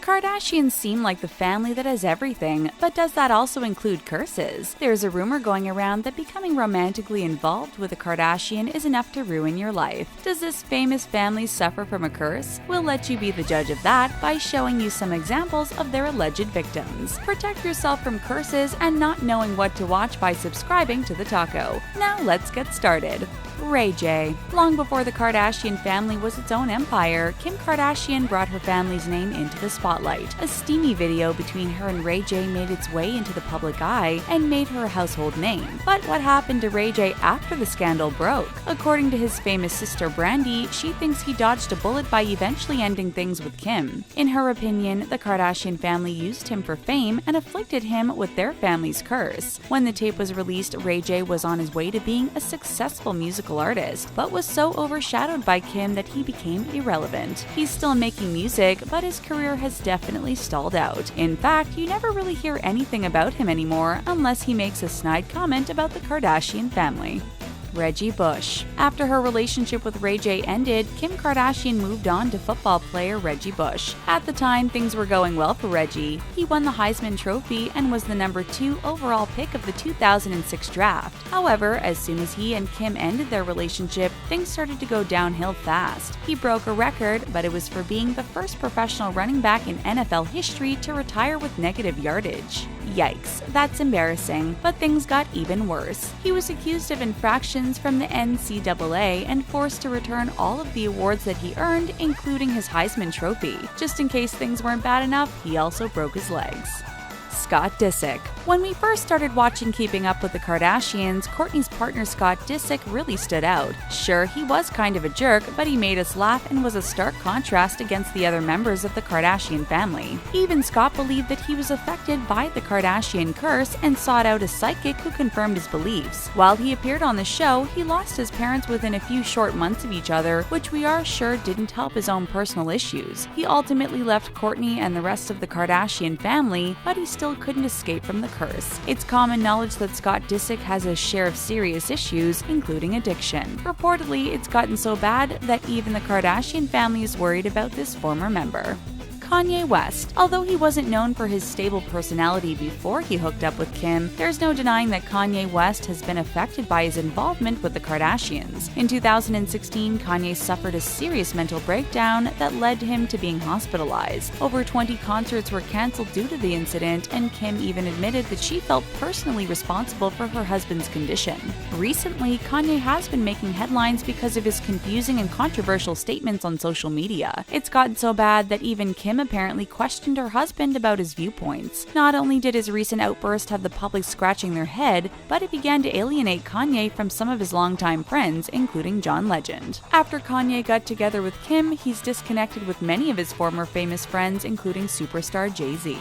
Kardashians seem like the family that has everything, but does that also include curses? There's a rumor going around that becoming romantically involved with a Kardashian is enough to ruin your life. Does this famous family suffer from a curse? We'll let you be the judge of that by showing you some examples of their alleged victims. Protect yourself from curses and not knowing what to watch by subscribing to The Taco. Now let's get started. Ray J. Long before the Kardashian family was its own empire, Kim Kardashian brought her family's name into the spotlight. A steamy video between her and Ray J made its way into the public eye and made her a household name. But what happened to Ray J after the scandal broke? According to his famous sister Brandy, she thinks he dodged a bullet by eventually ending things with Kim. In her opinion, the Kardashian family used him for fame and afflicted him with their family's curse. When the tape was released, Ray J was on his way to being a successful musical artist, but was so overshadowed by Kim that he became irrelevant. He's still making music, but his career has definitely stalled out. In fact, you never really hear anything about him anymore unless he makes a snide comment about the Kardashian family. Reggie Bush. After her relationship with Ray J ended, Kim Kardashian moved on to football player Reggie Bush. At the time, things were going well for Reggie. He won the Heisman Trophy and was the number 2 overall pick of the 2006 draft. However, as soon as he and Kim ended their relationship, things started to go downhill fast. He broke a record, but it was for being the first professional running back in NFL history to retire with negative yardage. Yikes, that's embarrassing, but things got even worse. He was accused of infractions from the NCAA and forced to return all of the awards that he earned, including his Heisman Trophy. Just in case things weren't bad enough, he also broke his legs. Scott Disick. When we first started watching Keeping Up with the Kardashians, Kourtney's partner Scott Disick really stood out. Sure, he was kind of a jerk, but he made us laugh and was a stark contrast against the other members of the Kardashian family. Even Scott believed that he was affected by the Kardashian curse and sought out a psychic who confirmed his beliefs. While he appeared on the show, he lost his parents within a few short months of each other, which we are sure didn't help his own personal issues. He ultimately left Kourtney and the rest of the Kardashian family, but he still couldn't escape from the curse. It's common knowledge that Scott Disick has a share of serious issues, including addiction. Reportedly, it's gotten so bad that even the Kardashian family is worried about this former member. Kanye West. Although he wasn't known for his stable personality before he hooked up with Kim, there's no denying that Kanye West has been affected by his involvement with the Kardashians. In 2016, Kanye suffered a serious mental breakdown that led him to being hospitalized. Over 20 concerts were canceled due to the incident, and Kim even admitted that she felt personally responsible for her husband's condition. Recently, Kanye has been making headlines because of his confusing and controversial statements on social media. It's gotten so bad that even Kim apparently questioned her husband about his viewpoints. Not only did his recent outburst have the public scratching their head, but it began to alienate Kanye from some of his longtime friends, including John Legend. After Kanye got together with Kim, he's disconnected with many of his former famous friends, including superstar Jay-Z.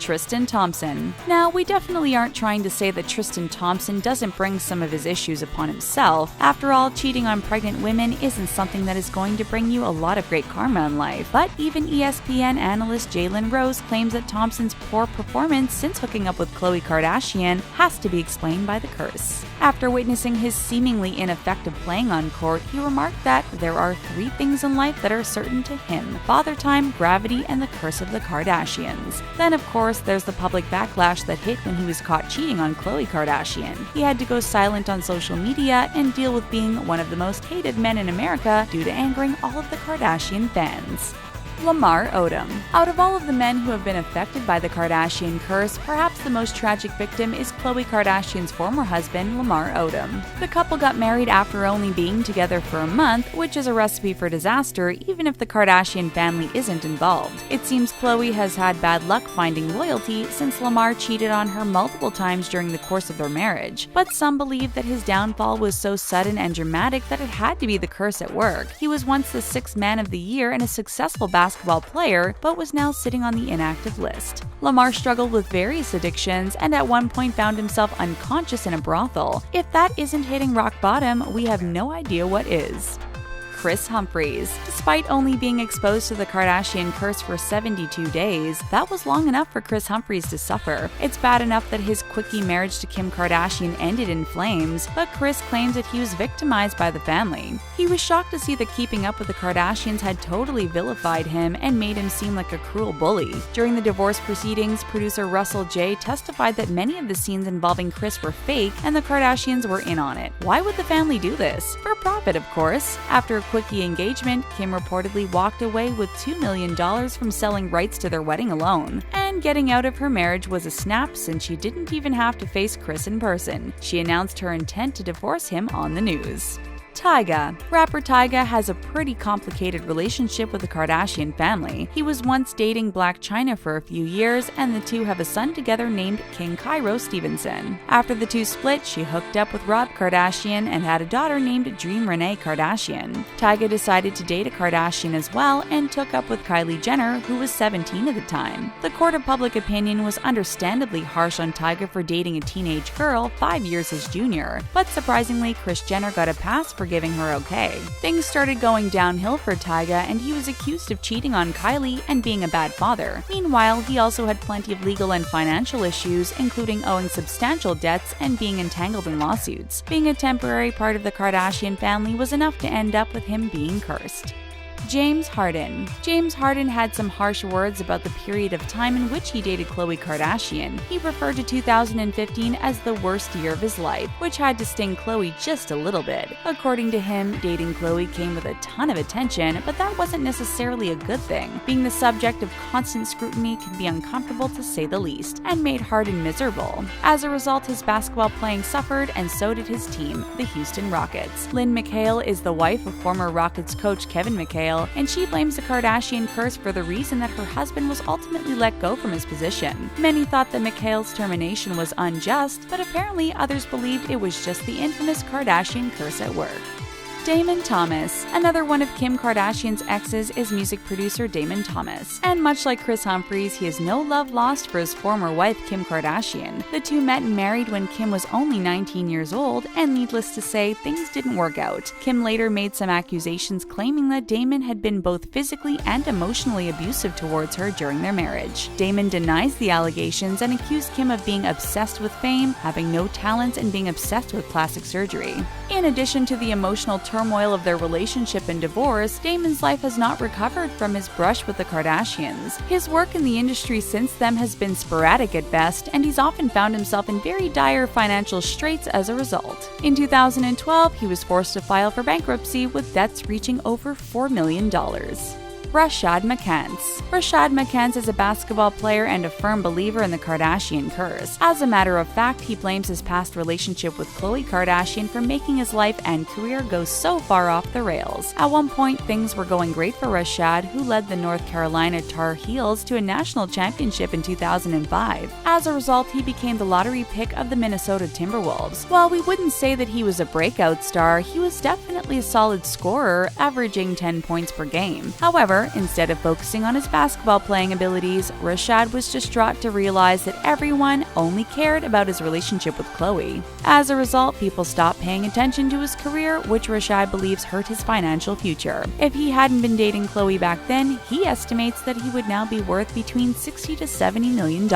Tristan Thompson. Now, we definitely aren't trying to say that Tristan Thompson doesn't bring some of his issues upon himself. After all, cheating on pregnant women isn't something that is going to bring you a lot of great karma in life. But even ESPN analyst Jalen Rose claims that Thompson's poor performance since hooking up with Khloe Kardashian has to be explained by the curse. After witnessing his seemingly ineffective playing on court, he remarked that there are 3 things in life that are certain to him: father time, gravity, and the curse of the Kardashians. Then, of course, there's the public backlash that hit when he was caught cheating on Khloe Kardashian. He had to go silent on social media and deal with being one of the most hated men in America due to angering all of the Kardashian fans. Lamar Odom. Out of all of the men who have been affected by the Kardashian curse, perhaps the most tragic victim is Khloe Kardashian's former husband, Lamar Odom. The couple got married after only being together for a month, which is a recipe for disaster even if the Kardashian family isn't involved. It seems Khloe has had bad luck finding loyalty since Lamar cheated on her multiple times during the course of their marriage, but some believe that his downfall was so sudden and dramatic that it had to be the curse at work. He was once the 6th man of the year and a successful basketball player, but was now sitting on the inactive list. Lamar struggled with various addictions and at one point found himself unconscious in a brothel. If that isn't hitting rock bottom, we have no idea what is. Kris Humphries. Despite only being exposed to the Kardashian curse for 72 days, that was long enough for Kris Humphries to suffer. It's bad enough that his quickie marriage to Kim Kardashian ended in flames, but Kris claims that he was victimized by the family. He was shocked to see that Keeping Up with the Kardashians had totally vilified him and made him seem like a cruel bully. During the divorce proceedings, producer Russell J testified that many of the scenes involving Kris were fake and the Kardashians were in on it. Why would the family do this? For profit, of course. After a quickie engagement, Kim reportedly walked away with $2 million from selling rights to their wedding alone. And getting out of her marriage was a snap since she didn't even have to face Kris in person. She announced her intent to divorce him on the news. Tyga. Rapper Tyga has a pretty complicated relationship with the Kardashian family. He was once dating Blac Chyna for a few years, and the two have a son together named King Cairo Stevenson. After the two split, she hooked up with Rob Kardashian and had a daughter named Dream Renee Kardashian. Tyga decided to date a Kardashian as well and took up with Kylie Jenner, who was 17 at the time. The court of public opinion was understandably harsh on Tyga for dating a teenage girl 5 years his junior, but surprisingly, Kris Jenner got a pass for giving her okay. Things started going downhill for Tyga, and he was accused of cheating on Kylie and being a bad father. Meanwhile, he also had plenty of legal and financial issues, including owing substantial debts and being entangled in lawsuits. Being a temporary part of the Kardashian family was enough to end up with him being cursed. James Harden. James Harden had some harsh words about the period of time in which he dated Khloe Kardashian. He referred to 2015 as the worst year of his life, which had to sting Khloe just a little bit. According to him, dating Khloe came with a ton of attention, but that wasn't necessarily a good thing. Being the subject of constant scrutiny can be uncomfortable to say the least, and made Harden miserable. As a result, his basketball playing suffered, and so did his team, the Houston Rockets. Lynn McHale is the wife of former Rockets coach Kevin McHale, and she blames the Kardashian curse for the reason that her husband was ultimately let go from his position. Many thought that McHale's termination was unjust, but apparently others believed it was just the infamous Kardashian curse at work. Damon Thomas. Another one of Kim Kardashian's exes is music producer Damon Thomas. And much like Kris Humphries, he has no love lost for his former wife Kim Kardashian. The two met and married when Kim was only 19 years old, and needless to say, things didn't work out. Kim later made some accusations claiming that Damon had been both physically and emotionally abusive towards her during their marriage. Damon denies the allegations and accused Kim of being obsessed with fame, having no talents, and being obsessed with plastic surgery. In addition to the emotional turmoil of their relationship and divorce, Damon's life has not recovered from his brush with the Kardashians. His work in the industry since then has been sporadic at best, and he's often found himself in very dire financial straits as a result. In 2012, he was forced to file for bankruptcy with debts reaching over $4 million. Rashad McCants. Rashad McCants is a basketball player and a firm believer in the Kardashian curse. As a matter of fact, he blames his past relationship with Khloe Kardashian for making his life and career go so far off the rails. At one point, things were going great for Rashad, who led the North Carolina Tar Heels to a national championship in 2005. As a result, he became the lottery pick of the Minnesota Timberwolves. While we wouldn't say that he was a breakout star, he was definitely a solid scorer, averaging 10 points per game. However, instead of focusing on his basketball playing abilities, Rashad was distraught to realize that everyone only cared about his relationship with Khloe. As a result, people stopped paying attention to his career, which Rashad believes hurt his financial future. If he hadn't been dating Khloe back then, he estimates that he would now be worth between $60 to $70 million.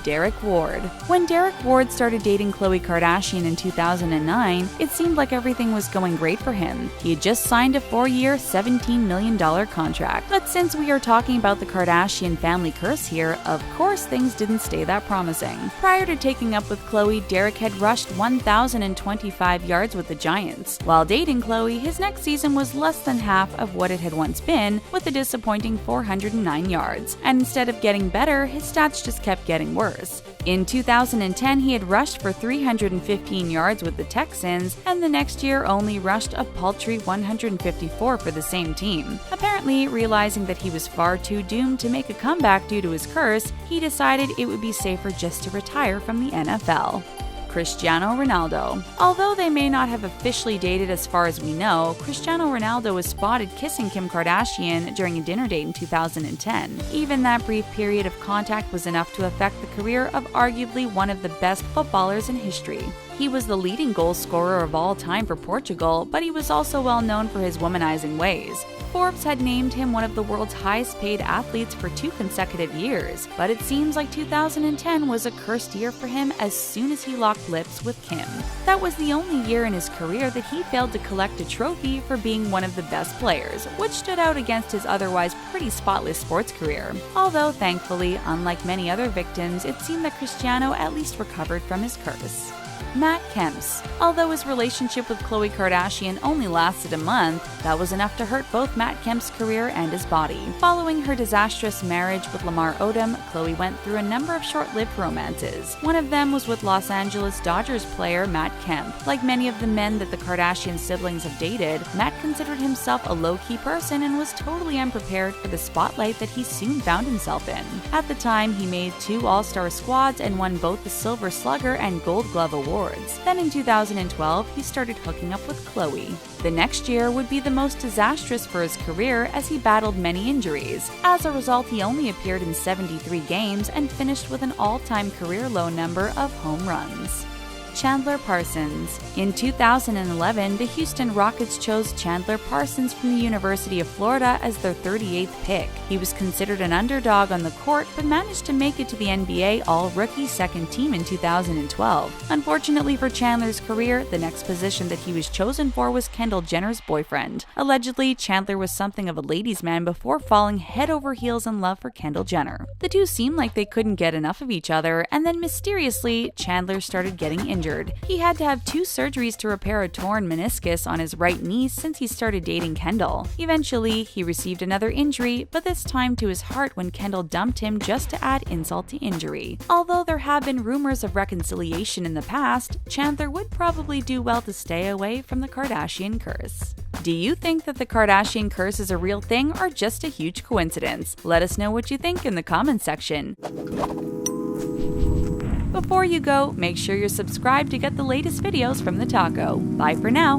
Derrick Ward. When Derrick Ward started dating Khloe Kardashian in 2009, it seemed like everything was going great for him. He had just signed a 4-year, $17 million contract. But since we are talking about the Kardashian family curse here, of course things didn't stay that promising. Prior to taking up with Khloe, Derrick had rushed 1,025 yards with the Giants. While dating Khloe, his next season was less than half of what it had once been, with a disappointing 409 yards. And instead of getting better, his stats just kept getting worse. In 2010, he had rushed for 315 yards with the Texans, and the next year only rushed a paltry 154 for the same team. Apparently, realizing that he was far too doomed to make a comeback due to his curse, he decided it would be safer just to retire from the NFL. Cristiano Ronaldo. Although they may not have officially dated as far as we know, Cristiano Ronaldo was spotted kissing Kim Kardashian during a dinner date in 2010. Even that brief period of contact was enough to affect the career of arguably one of the best footballers in history. He was the leading goal scorer of all time for Portugal, but he was also well known for his womanizing ways. Forbes had named him one of the world's highest-paid athletes for 2 consecutive years, but it seems like 2010 was a cursed year for him as soon as he locked lips with Kim. That was the only year in his career that he failed to collect a trophy for being one of the best players, which stood out against his otherwise pretty spotless sports career. Although, thankfully, unlike many other victims, it seemed that Cristiano at least recovered from his curse. Matt Kemp's. Although his relationship with Khloe Kardashian only lasted a month, that was enough to hurt both Matt Kemp's career and his body. Following her disastrous marriage with Lamar Odom, Khloe went through a number of short-lived romances. One of them was with Los Angeles Dodgers player Matt Kemp. Like many of the men that the Kardashian siblings have dated, Matt considered himself a low-key person and was totally unprepared for the spotlight that he soon found himself in. At the time, he made 2 All-Star squads and won both the Silver Slugger and Gold Glove awards. Then in 2012, he started hooking up with Khloe. The next year would be the most disastrous for his career as he battled many injuries. As a result, he only appeared in 73 games and finished with an all-time career low number of home runs. Chandler Parsons. In 2011, the Houston Rockets chose Chandler Parsons from the University of Florida as their 38th pick. He was considered an underdog on the court, but managed to make it to the NBA All-Rookie second team in 2012. Unfortunately for Chandler's career, the next position that he was chosen for was Kendall Jenner's boyfriend. Allegedly, Chandler was something of a ladies' man before falling head over heels in love for Kendall Jenner. The two seemed like they couldn't get enough of each other, and then mysteriously, Chandler started getting injured. He had to have 2 surgeries to repair a torn meniscus on his right knee since he started dating Kendall. Eventually, he received another injury, but this time to his heart when Kendall dumped him just to add insult to injury. Although there have been rumors of reconciliation in the past, Chandler would probably do well to stay away from the Kardashian curse. Do you think that the Kardashian curse is a real thing or just a huge coincidence? Let us know what you think in the comments section. Before you go, make sure you're subscribed to get the latest videos from the Taco. Bye for now.